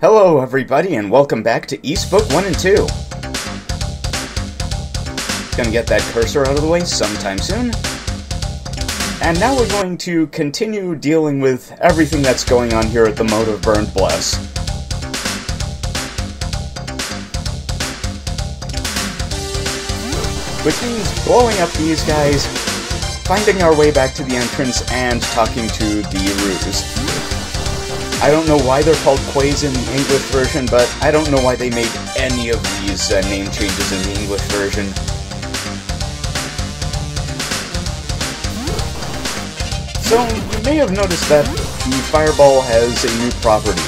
Hello everybody and welcome back to Eastbook 1 and 2. Gonna get that cursor out of the way sometime soon. And now we're going to continue dealing with everything that's going on here at the Moat of Burned Bless. Which means blowing up these guys, finding our way back to the entrance, and talking to the Ruse. I don't know why they're called Quays in the English version, but I don't know why they made any of these name changes in the English version. So, you may have noticed that the Fireball has a new property.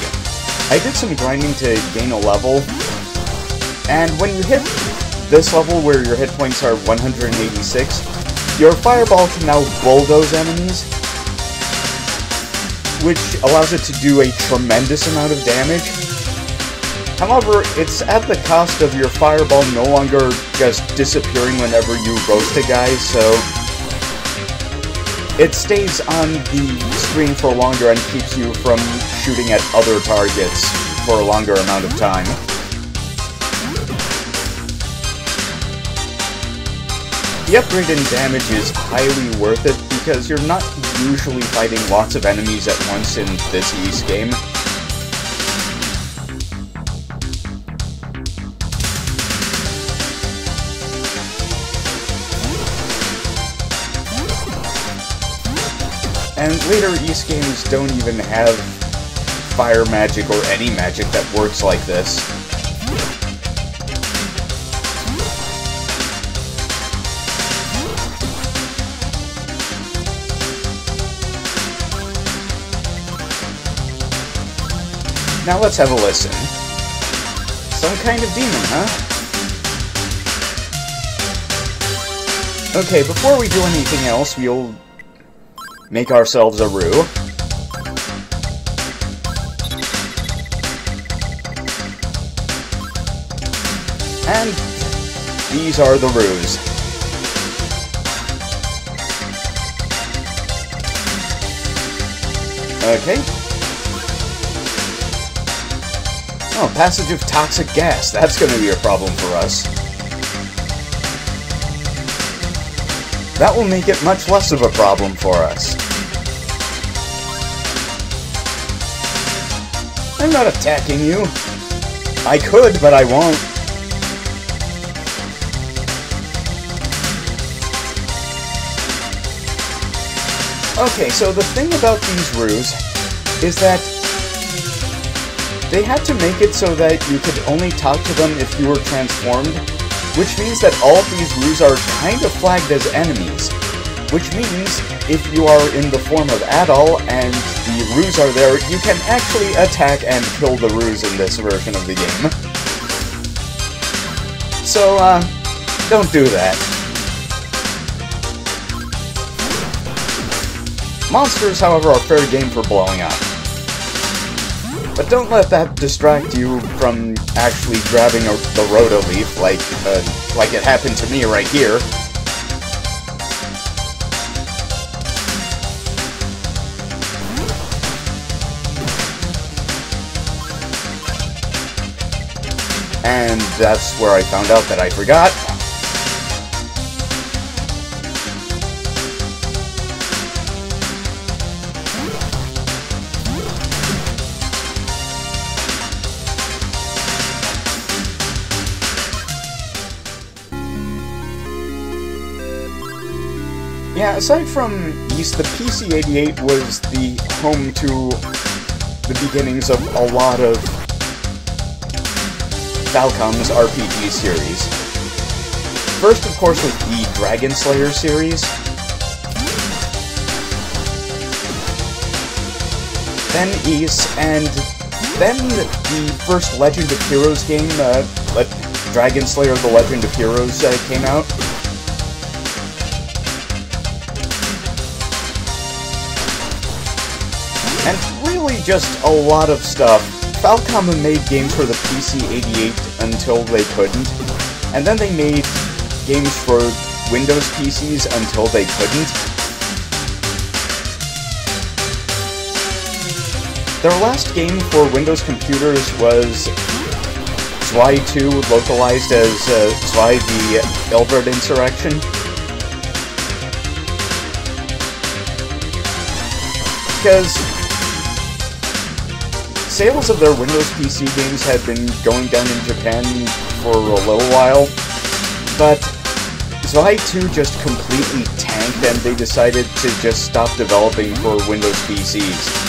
I did some grinding to gain a level, and when you hit this level where your hit points are 186, your Fireball can now bulldoze enemies, which allows it to do a tremendous amount of damage. However, it's at the cost of your Fireball no longer just disappearing whenever you roast a guy, so it stays on the screen for longer and keeps you from shooting at other targets for a longer amount of time. The upgrade in damage is highly worth it because you're not usually fighting lots of enemies at once in this Ys game. And later Ys games don't even have fire magic or any magic that works like this. Now let's have a listen. Some kind of demon, huh? Okay, before we do anything else, we'll make ourselves a Rue. And these are the Rues. Okay. Oh, passage of toxic gas. That's going to be a problem for us. That will make it much less of a problem for us. I'm not attacking you. I could, but I won't. Okay, so the thing about these Rues is that they had to make it so that you could only talk to them if you were transformed, which means that all of these Rues are kind of flagged as enemies. Which means, if you are in the form of Adol and the Ruse are there, you can actually attack and kill the Ruse in this version of the game. So, don't do that. Monsters, however, are fair game for blowing up. But don't let that distract you from actually grabbing the Roto-Leaf like it happened to me right here. And that's where I found out that I forgot. Yeah, aside from Ys, the PC-88 was the home to the beginnings of a lot of Falcom's RPG series. First, of course, was the Dragon Slayer series. Then Ys, and then the first Legend of Heroes game, Dragon Slayer The Legend of Heroes, came out. And really just a lot of stuff. Falcom made games for the PC-88 until they couldn't, and then they made games for Windows PCs until they couldn't. Their last game for Windows computers was Zwei 2, localized as Zwei the Elvert Insurrection. Because sales of their Windows PC games had been going down in Japan for a little while, but Zwei 2 just completely tanked and they decided to just stop developing for Windows PCs.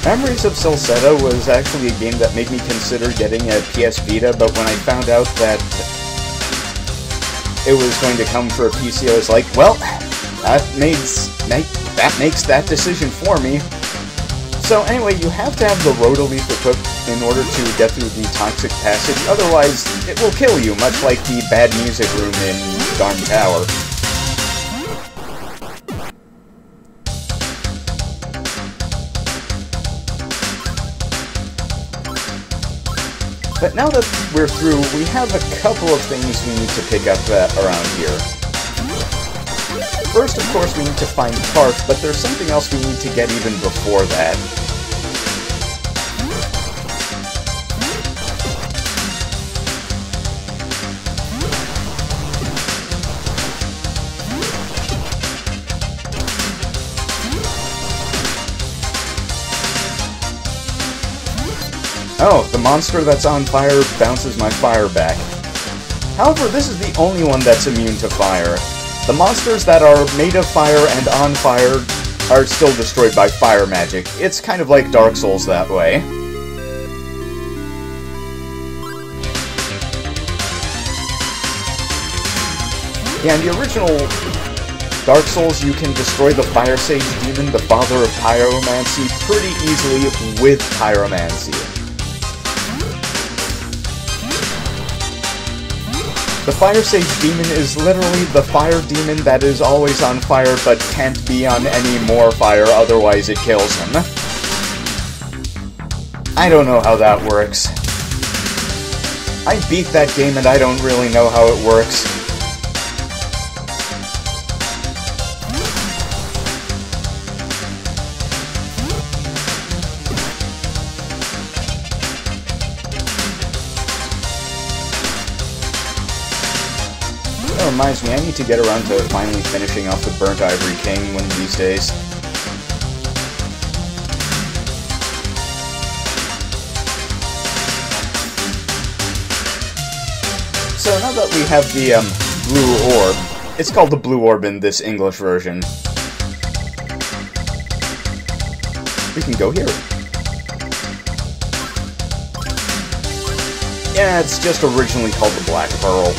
Memories of Salsetta was actually a game that made me consider getting a PS Vita, but when I found out that it was going to come for a PC, I was like, well, that makes that decision for me. So anyway, you have to have the Rotoleaf equipped in order to get through the Toxic Passage, otherwise it will kill you, much like the bad music room in Darn Tower. But now that we're through, we have a couple of things we need to pick up around here. First, of course, we need to find Tarf, but there's something else we need to get even before that. Oh, the monster that's on fire bounces my fire back. However, this is the only one that's immune to fire. The monsters that are made of fire and on fire are still destroyed by fire magic. It's kind of like Dark Souls that way. Yeah, in the original Dark Souls, you can destroy the Fire Sage Demon, the father of pyromancy, pretty easily with pyromancy. The Fire Sage Demon is literally the fire demon that is always on fire but can't be on any more fire, otherwise it kills him. I don't know how that works. I beat that game and I don't really know how it works. That reminds me, I need to get around to finally finishing off the Burnt Ivory King one of these days. So now that we have the blue orb, it's called the blue orb in this English version, we can go here. Yeah, it's just originally called the Black Pearl.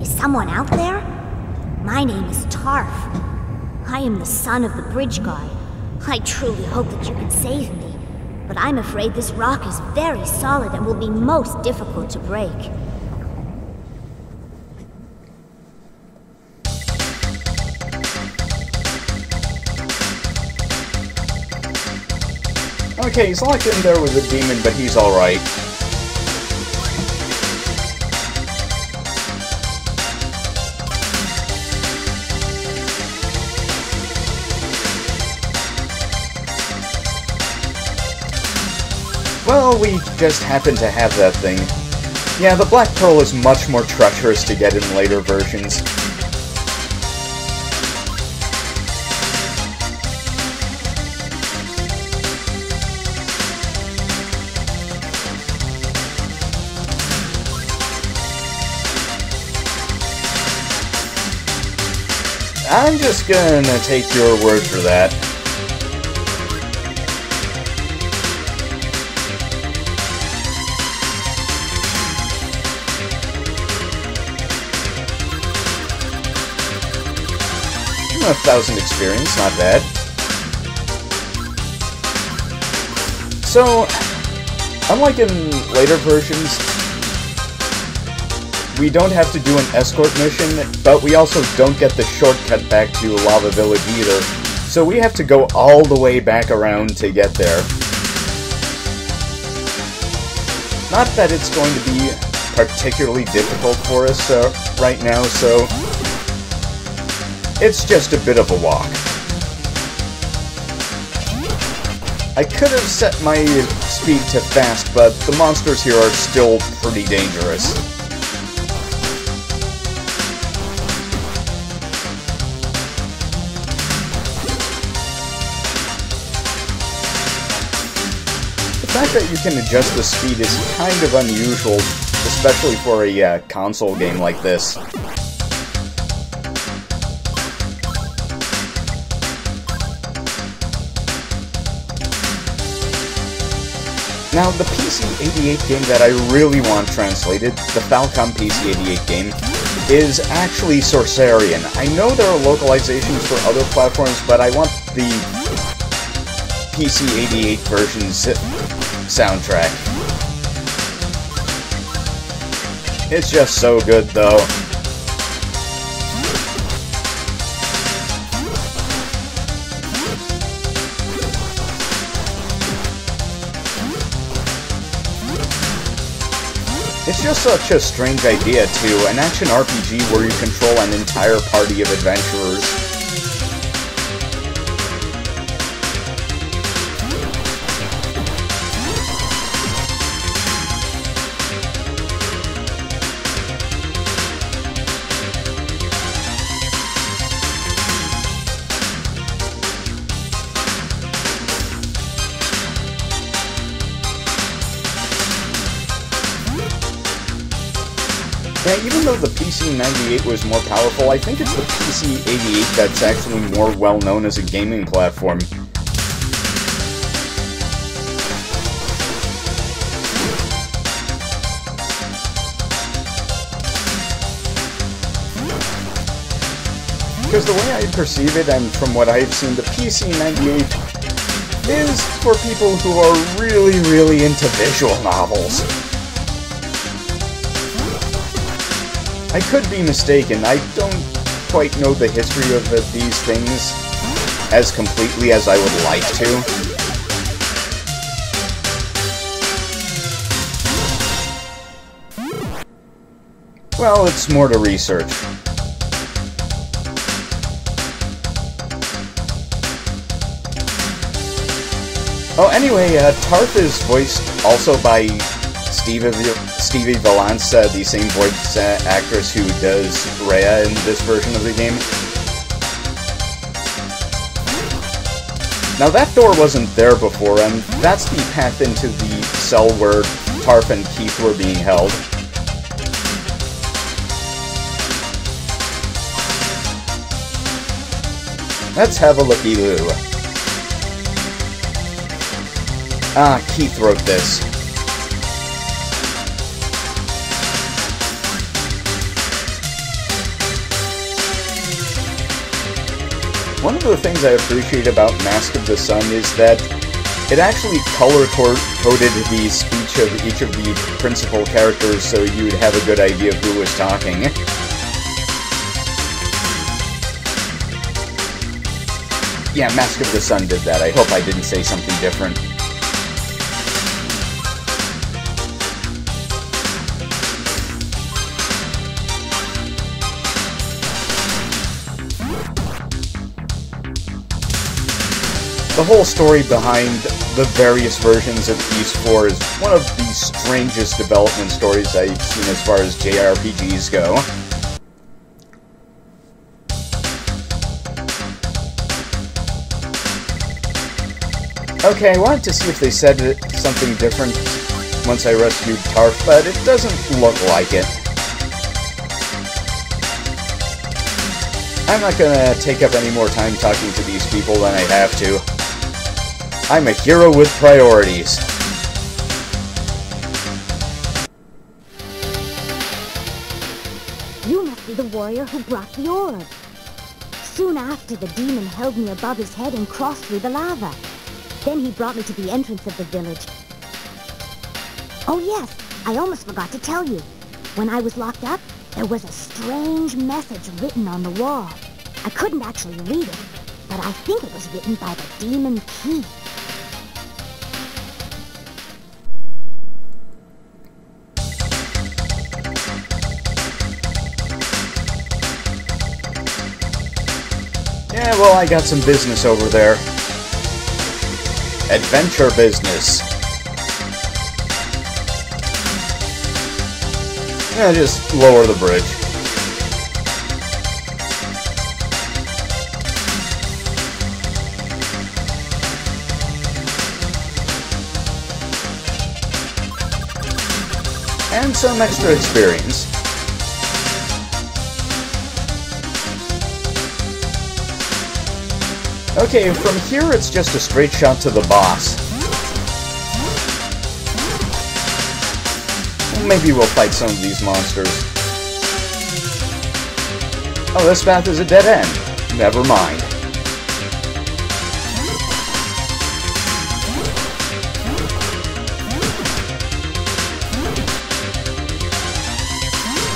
Someone out there? My name is Tarf. I am the son of the bridge guard. I truly hope that you can save me, but I'm afraid this rock is very solid and will be most difficult to break. Okay, he's locked in there with the demon, but he's alright. Well, we just happen to have that thing. Yeah, the Black Pearl is much more treacherous to get in later versions. I'm just gonna take your word for that. A 1,000 experience, not bad. So, unlike in later versions, we don't have to do an escort mission, but we also don't get the shortcut back to Lava Village either. So we have to go all the way back around to get there. Not that it's going to be particularly difficult for us right now, so it's just a bit of a walk. I could have set my speed to fast, but the monsters here are still pretty dangerous. The fact that you can adjust the speed is kind of unusual, especially for a console game like this. Now, the PC-88 game that I really want translated, the Falcom PC-88 game, is actually Sorcerian. I know there are localizations for other platforms, but I want the PC-88 version's soundtrack. It's just so good, though. It's just such a strange idea, too, an action RPG where you control an entire party of adventurers. Yeah, even though the PC-98 was more powerful, I think it's the PC-88 that's actually more well-known as a gaming platform. Because the way I perceive it, and from what I've seen, the PC-98 is for people who are really, really into visual novels. I could be mistaken. I don't quite know the history of these things as completely as I would like to. Well, it's more to research. Oh, anyway, Tarf is voiced also by Stevie Valance, the same voice actress who does Rhea in this version of the game. Now that door wasn't there before, and that's the path into the cell where Tarf and Keith were being held. Let's have a looky-loo. Ah, Keith wrote this. One of the things I appreciate about Mask of the Sun is that it actually color-coded the speech of each of the principal characters so you'd have a good idea of who was talking. Yeah, Mask of the Sun did that. I hope I didn't say something different. The whole story behind the various versions of Ys 4 is one of the strangest development stories I've seen as far as JRPGs go. Okay, I wanted to see if they said something different once I rescued Tarf, but it doesn't look like it. I'm not gonna take up any more time talking to these people than I have to. I'm a hero with priorities. You must be the warrior who brought the orb. Soon after, the demon held me above his head and crossed through the lava. Then he brought me to the entrance of the village. Oh yes, I almost forgot to tell you. When I was locked up, there was a strange message written on the wall. I couldn't actually read it, but I think it was written by the Demon Key. Yeah, well, I got some business over there. Adventure business. Yeah, just lower the bridge. And some extra experience. Okay, from here it's just a straight shot to the boss. Maybe we'll fight some of these monsters. Oh, this path is a dead end. Never mind.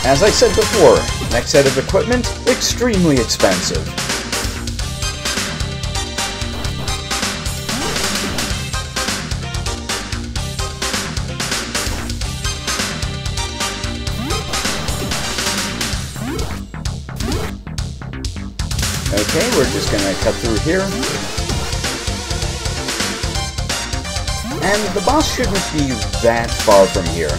As I said before, next set of equipment, extremely expensive. Okay, we're just gonna cut through here. And the boss shouldn't be that far from here.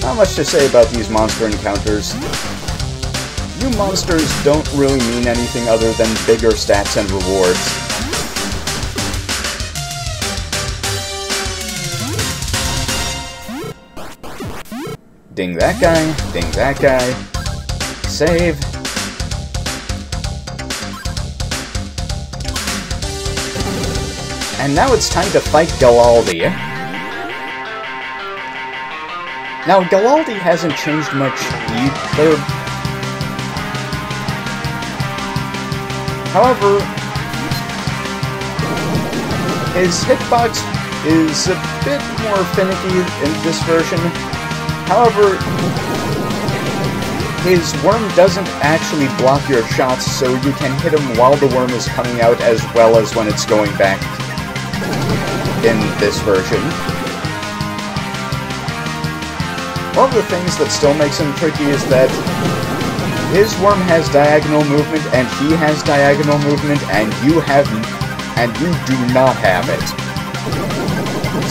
Not much to say about these monster encounters. You monsters don't really mean anything other than bigger stats and rewards. Ding that guy, ding that guy. Save. And now it's time to fight Galaldi. Now, Galaldi hasn't changed much either. However, his hitbox is a bit more finicky in this version. However, his worm doesn't actually block your shots, so you can hit him while the worm is coming out as well as when it's going back in this version. One of the things that still makes him tricky is that his worm has diagonal movement, and he has diagonal movement, and you do not have it.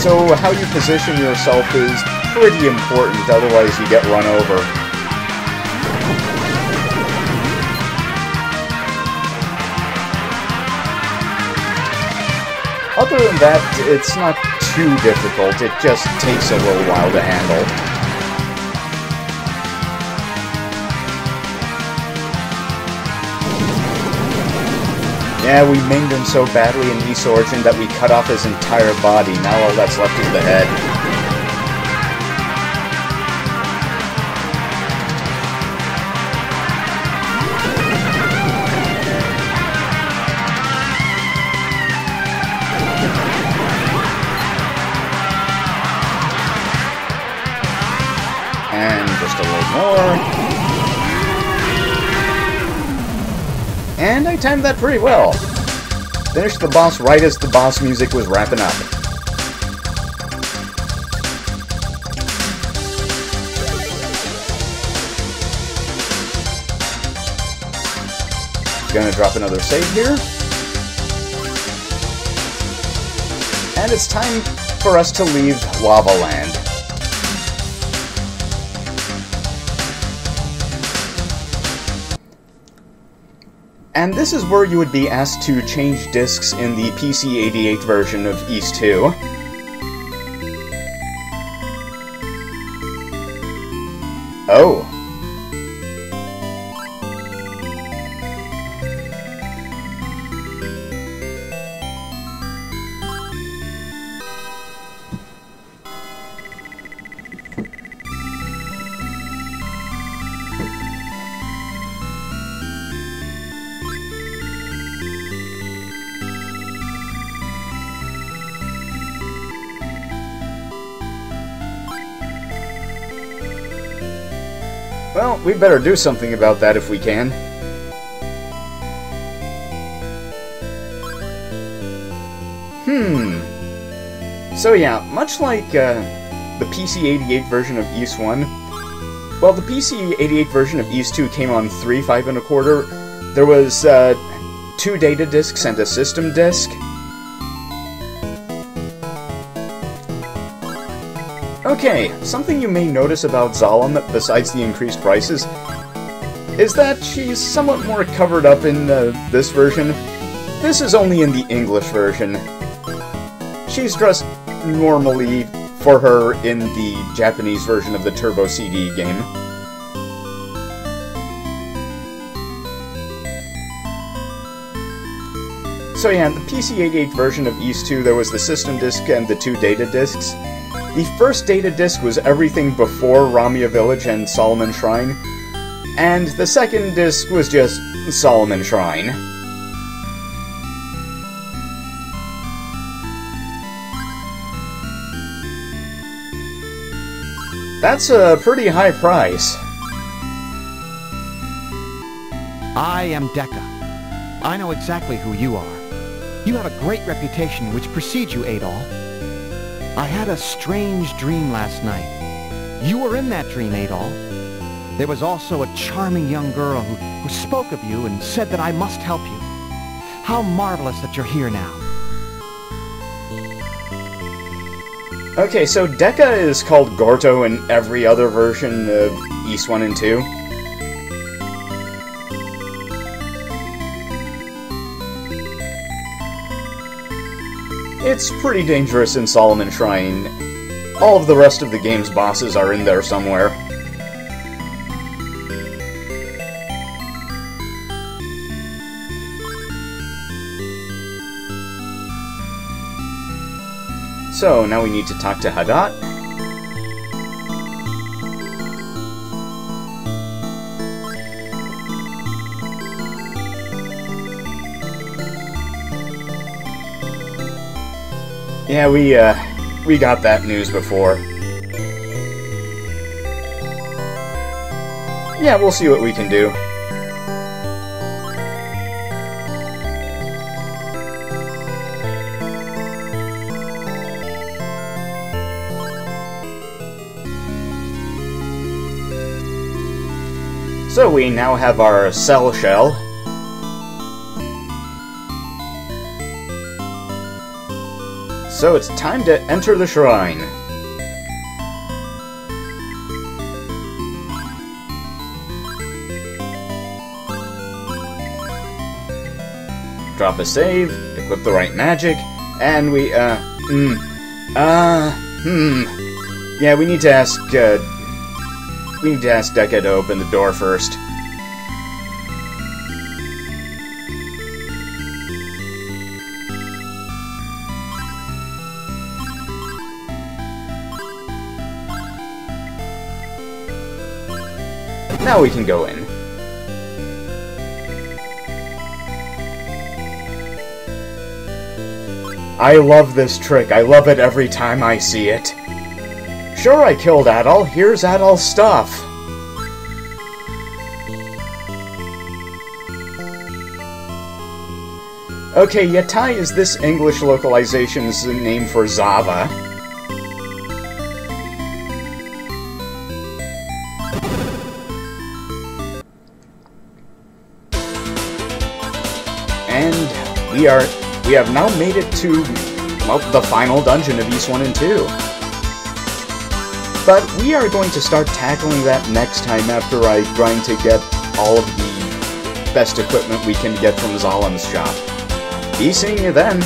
So how you position yourself is pretty important, otherwise you get run over. Other than that, it's not too difficult, it just takes a little while to handle. Yeah, we minged him so badly in Ys Origin that we cut off his entire body. Now all that's left is the head. And just a little more. And I timed that pretty well. Finished the boss right as the boss music was wrapping up. Gonna drop another save here. And it's time for us to leave Lava Land. And this is where you would be asked to change discs in the PC-88 version of Ys 2. Oh. Well, we better do something about that if we can. So yeah, much like the PC-88 version of Ys 1, well, the PC-88 version of Ys 2 came on 3 5 1/4. There was 2 data discs and a system disc. Okay, something you may notice about Zalem, besides the increased prices, is that she's somewhat more covered up in this version. This is only in the English version. She's dressed normally for her in the Japanese version of the Turbo CD game. So yeah, in the PC-88 version of Ys 2, there was the system disc and the 2 data discs. The first data disc was everything before Ramia Village and Solomon Shrine, and the second disc was just Solomon Shrine. That's a pretty high price. I am Dekka. I know exactly who you are. You have a great reputation which precedes you, Adol. I had a strange dream last night. You were in that dream, Adol. There was also a charming young girl who spoke of you and said that I must help you. How marvelous that you're here now. Okay, so Dekka is called Gorto in every other version of Ys 1 and 2. It's pretty dangerous in Solomon Shrine. All of the rest of the game's bosses are in there somewhere. So, now we need to talk to Hadot. Yeah, we got that news before. Yeah, we'll see what we can do. So we now have our cell shell. So it's time to enter the shrine. Drop a save, equip the right magic, and we, yeah, we need to ask, Dekka to open the door first. Now we can go in. I love this trick. I love it every time I see it. Sure, I killed Adol. Here's Adol's stuff. Okay, Yatai is this English localization's name for Zava. And we have now made it to, well, the final dungeon of Ys 1 and 2. But we are going to start tackling that next time after I grind to get all of the best equipment we can get from Zalem's shop. Be seeing you then!